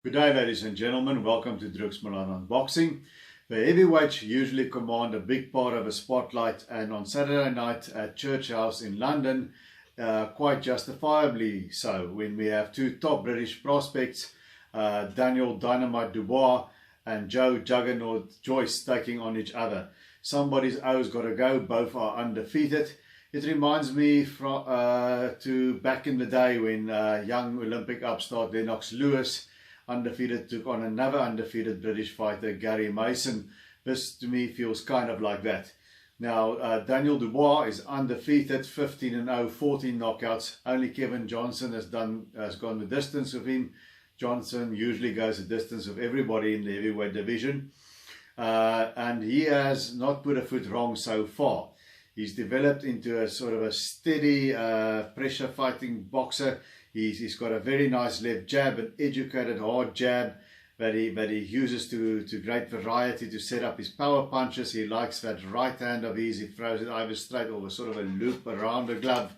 Good day, ladies and gentlemen. Welcome to Drux Milan Unboxing. The heavyweights usually command a big part of a spotlight, and on Saturday night at Church House in London, quite justifiably so, when we have two top British prospects, Daniel Dynamite Dubois and Joe Juggernaut Joyce, taking on each other. Somebody's O's got to go. Both are undefeated. It reminds me to back in the day when young Olympic upstart Lennox Lewis undefeated took on another undefeated British fighter, Gary Mason. This to me feels kind of like that. Now, Daniel Dubois is undefeated, 15-0, 14 knockouts. Only Kevin Johnson has gone the distance with him. Johnson usually goes the distance of everybody in the heavyweight division. And he has not put a foot wrong so far. He's developed into a sort of a steady pressure fighting boxer. He's got a very nice left jab, an educated hard jab that he uses to great variety to set up his power punches. He likes that right hand of his. He throws it either straight or sort of a loop around the glove.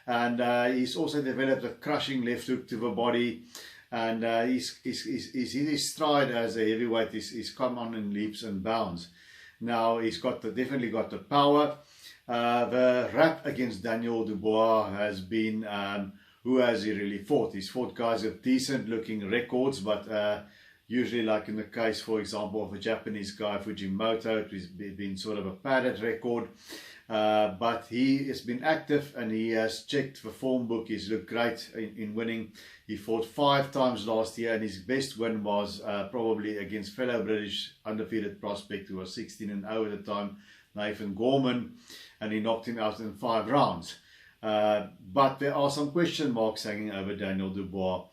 And he's also developed a crushing left hook to the body. And he's in his stride as a heavyweight. He's come on in leaps and bounds. Now he's definitely got the power. The rap against Daniel Dubois has been who has he really fought? He's fought guys with decent looking records, but usually, like in the case, for example, of a Japanese guy, Fujimoto, it's been sort of a padded record. But he has been active and he has checked the form book. He's looked great in winning. He fought 5 times last year, and his best win was probably against fellow British undefeated prospect who was 16-0 at the time, Nathan Gorman, and he knocked him out in 5 rounds. But there are some question marks hanging over Daniel Dubois.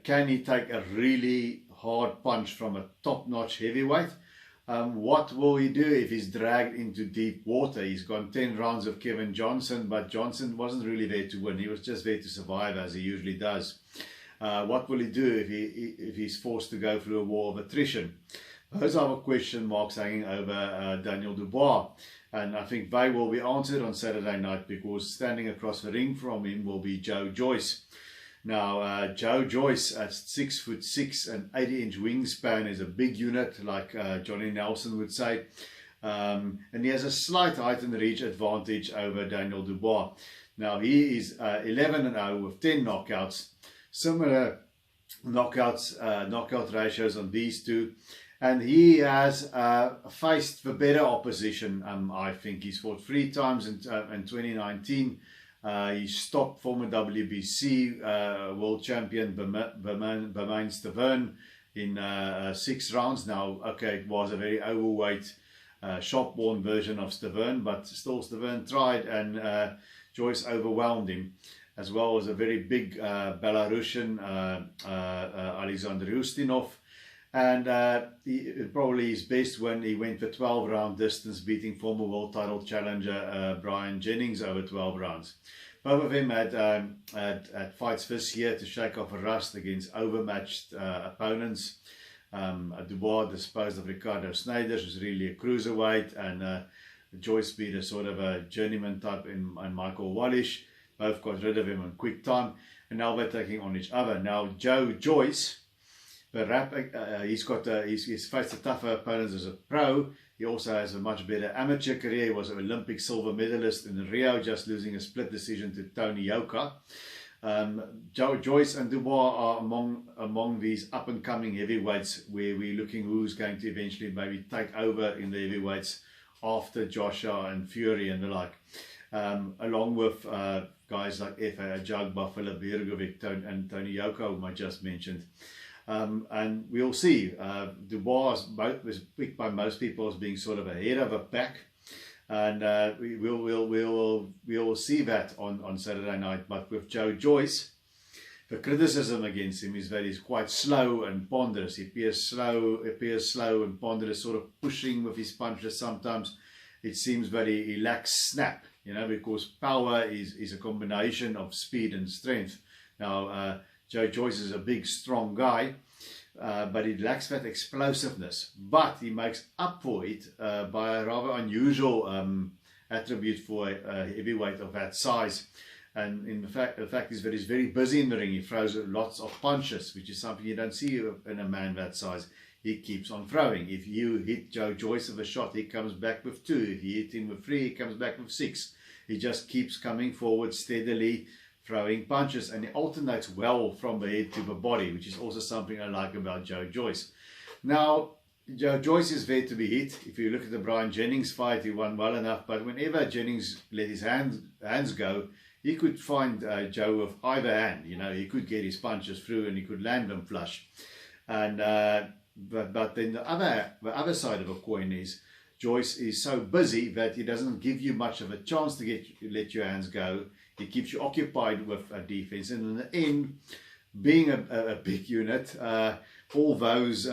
Can he take a really hard punch from a top-notch heavyweight? What will he do if he's dragged into deep water? He's gone 10 rounds of Kevin Johnson, but Johnson wasn't really there to win. He was just there to survive, as he usually does. What will he do if he's forced to go through a war of attrition? Those are the question marks hanging over Daniel Dubois. And I think they will be answered on Saturday night, because standing across the ring from him will be Joe Joyce. Now, Joe Joyce at 6'6" and 80-inch wingspan is a big unit, like Johnny Nelson would say. And he has a slight height and reach advantage over Daniel Dubois. Now, he is 11-0 with 10 knockouts. Similar knockout ratios on these two. And he has faced the better opposition. I think he's fought 3 times in 2019. He stopped former WBC world champion Bermain Stavern in 6 rounds. Now, okay, it was a very overweight, shop-worn version of Stavern, but still Stavern tried, and Joyce overwhelmed him, as well as a very big Belarusian Alexander Ustinov. And probably his best when he went the 12-round distance, beating former world title challenger Brian Jennings over 12 rounds. Both of them had fights this year to shake off a rust against overmatched opponents. Dubois disposed of Ricardo Snijders, who's really a cruiserweight, and Joyce beat a sort of a journeyman type in Michael Wallish. Both got rid of him in quick time, and now they're taking on each other. Now, Joe Joyce, he's faced a tougher opponents as a pro. He also has a much better amateur career. He was an Olympic silver medalist in Rio, just losing a split decision to Tony Yoka. Joyce and Dubois are among these up-and-coming heavyweights, where we're looking who's going to eventually maybe take over in the heavyweights after Joshua and Fury and the like. Along with guys like F.A. Ajagba, Philip Bergovic, and Tony Yoka, whom I just mentioned. And we'll see. Dubois was picked by most people as being sort of ahead of a pack, and we'll see that on Saturday night. But with Joe Joyce, the criticism against him is that he's quite slow and ponderous. He appears slow and ponderous, sort of pushing with his punches. Sometimes it seems that he lacks snap, because power is a combination of speed and strength. Now, Joe Joyce is a big, strong guy, but he lacks that explosiveness. But he makes up for it by a rather unusual attribute for a heavyweight of that size. And in the fact is that he's very busy in the ring. He throws lots of punches, which is something you don't see in a man that size. He keeps on throwing. If you hit Joe Joyce with a shot, he comes back with 2. If you hit him with 3, he comes back with 6. He just keeps coming forward steadily, throwing punches, and he alternates well from the head to the body, which is also something I like about Joe Joyce. Now, Joe Joyce is there to be hit. If you look at the Brian Jennings fight, he won well enough, but whenever Jennings let his hands go, he could find Joe with either hand. You know, he could get his punches through and he could land them flush. And but then the other side of a coin is Joyce is so busy that he doesn't give you much of a chance to let your hands go. He keeps you occupied with a defense, and in the end, being a big unit, all those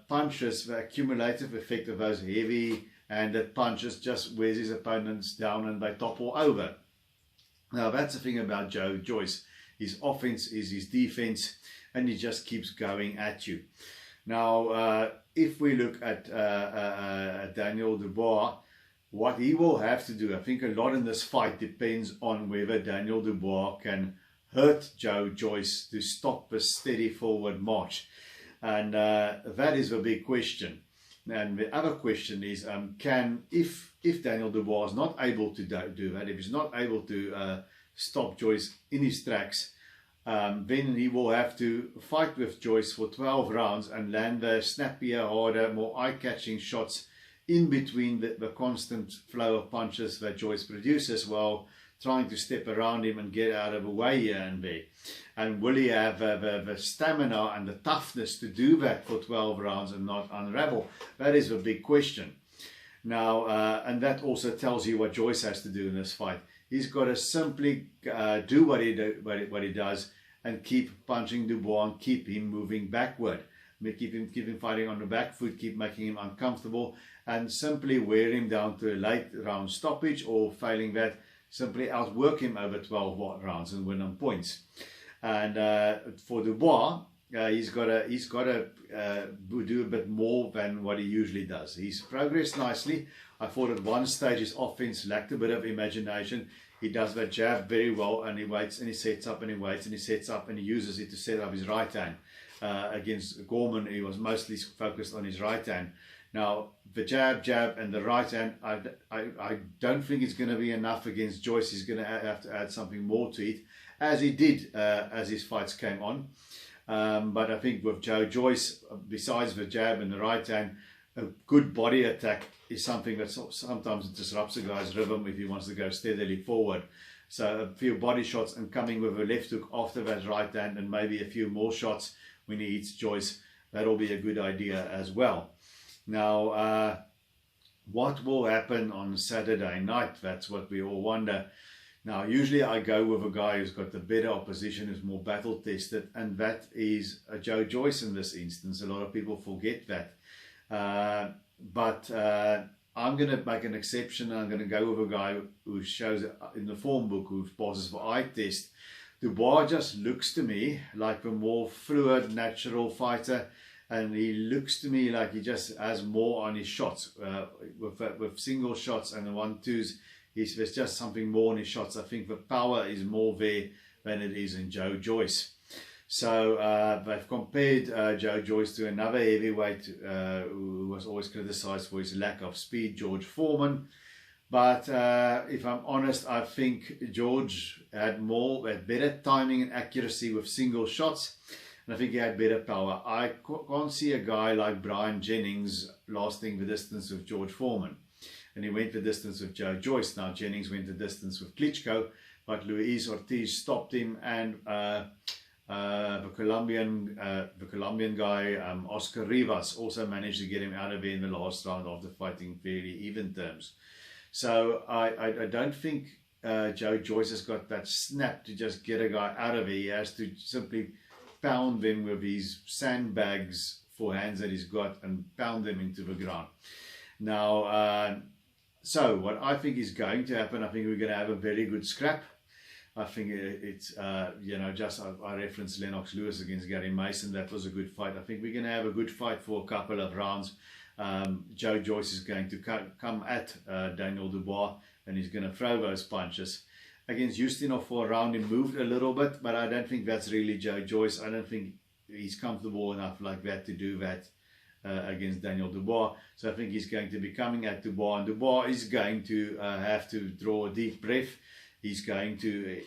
punches, the accumulative effect of those heavy-handed punches just wears his opponents down and they topple over. Now that's the thing about Joe Joyce. His offense is his defense, and he just keeps going at you. Now, if we look at Daniel Dubois, what he will have to do, I think a lot in this fight depends on whether Daniel Dubois can hurt Joe Joyce to stop a steady forward march. And that is the big question. And the other question is, if Daniel Dubois is not able to do that, if he's not able to stop Joyce in his tracks, then he will have to fight with Joyce for 12 rounds and land the snappier, harder, more eye-catching shots in between the constant flow of punches that Joyce produces while trying to step around him and get out of the way here and there. And will he have the stamina and the toughness to do that for 12 rounds and not unravel? That is the big question. Now, and that also tells you what Joyce has to do in this fight. He's got to simply do what he does and keep punching Dubois and keep him moving backward. Keep him fighting on the back foot, keep making him uncomfortable, and simply wear him down to a late round stoppage, or failing that, simply outwork him over 12 rounds and win on points. And for Dubois, he's got to do a bit more than what he usually does. He's progressed nicely. I thought at one stage his offense lacked a bit of imagination. He does that jab very well, and he waits and he sets up and he waits and he sets up and he uses it to set up his right hand. Against Gorman, he was mostly focused on his right hand. Now, the jab, and the right hand, I don't think it's going to be enough against Joyce. He's going to have to add something more to it, as he did as his fights came on. But I think with Joe Joyce, besides the jab and the right hand, a good body attack is something that sometimes disrupts a guy's rhythm if he wants to go steadily forward. So a few body shots and coming with a left hook after that right hand, and maybe a few more shots when he hits Joyce, that'll be a good idea as well. Now, what will happen on Saturday night? That's what we all wonder. Now, usually I go with a guy who's got the better opposition, who's more battle tested, and that is Joe Joyce in this instance. A lot of people forget that. But I'm going to make an exception. I'm going to go with a guy who shows in the form book, who passes for eye test. Dubois just looks to me like a more fluid, natural fighter, and he looks to me like he just has more on his shots. With single shots and the 1-2s, there's just something more on his shots. I think the power is more there than it is in Joe Joyce. So they've compared Joe Joyce to another heavyweight who was always criticized for his lack of speed, George Foreman. But if I'm honest, I think George had better timing and accuracy with single shots, and I think he had better power. I can't see a guy like Brian Jennings lasting the distance with George Foreman, and he went the distance with Joe Joyce. Now Jennings went the distance with Klitschko, but Luis Ortiz stopped him, and the Colombian guy Oscar Rivas also managed to get him out of there in the last round after fighting fairly even terms. So I don't think Joe Joyce has got that snap to just get a guy out of it. He has to simply pound them with his sandbags for hands that he's got and pound them into the ground. Now, so what I think is going to happen, I think we're going to have a very good scrap. I think it's, just I referenced Lennox Lewis against Gary Mason. That was a good fight. I think we're going to have a good fight for a couple of rounds. Joe Joyce is going to come at Daniel Dubois, and he's going to throw those punches. against Justinov for a round. He moved a little bit, but I don't think that's really Joyce. I don't think he's comfortable enough like that to do that against Daniel Dubois. So I think he's going to be coming at Dubois, and Dubois is going to have to draw a deep breath. He's going to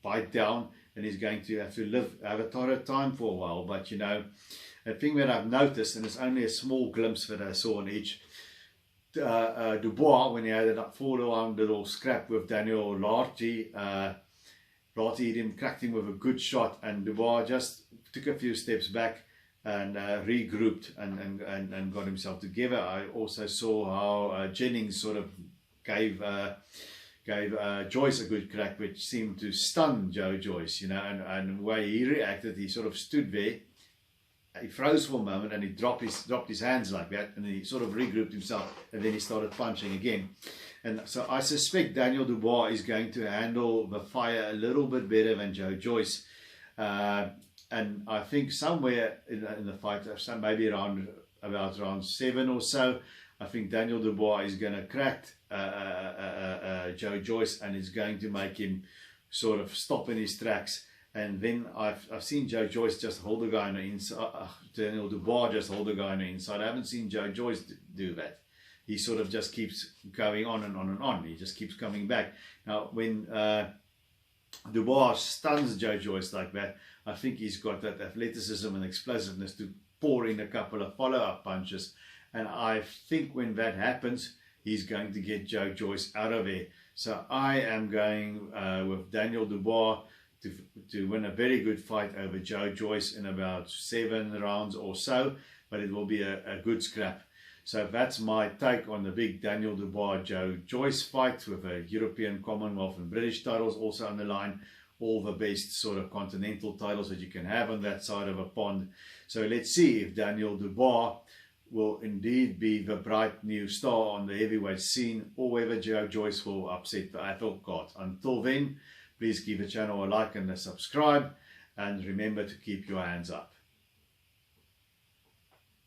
bite down, and he's going to have to have a torrid time for a while. But you know, a thing that I've noticed, and it's only a small glimpse that I saw in each, Dubois, when he had a 4-round little scrap with Daniel Larty, Larty hit him, cracked him with a good shot, and Dubois just took a few steps back and regrouped and got himself together. I also saw how Jennings sort of gave Joyce a good crack, which seemed to stun Joyce, you know, and the way he reacted, he sort of stood there, he froze for a moment, and he dropped his hands like that, and he sort of regrouped himself, and then he started punching again. And so I suspect Daniel Dubois is going to handle the fire a little bit better than Joyce. And I think somewhere in the fight, maybe about round 7 or so, I think Daniel Dubois is going to crack Joyce, and is going to make him sort of stop in his tracks. And then I've seen Joyce just hold the guy on the inside, Daniel Dubois just hold the guy on the inside. I haven't seen Joyce do that. He sort of just keeps going on and on and on. He just keeps coming back. Now, when Dubois stuns Joyce like that, I think he's got that athleticism and explosiveness to pour in a couple of follow-up punches. And I think when that happens, he's going to get Joyce out of there. So I am going with Daniel Dubois to win a very good fight over Joyce in about 7 rounds or so, but it will be a good scrap. So that's my take on the big Daniel Dubois Joyce fight, with a European, Commonwealth and British titles also on the line. All the best sort of continental titles that you can have on that side of a pond. So let's see if Daniel Dubois will indeed be the bright new star on the heavyweight scene, or whether Joyce will upset the apple cart. Until then, please give the channel a like and a subscribe, and remember to keep your hands up.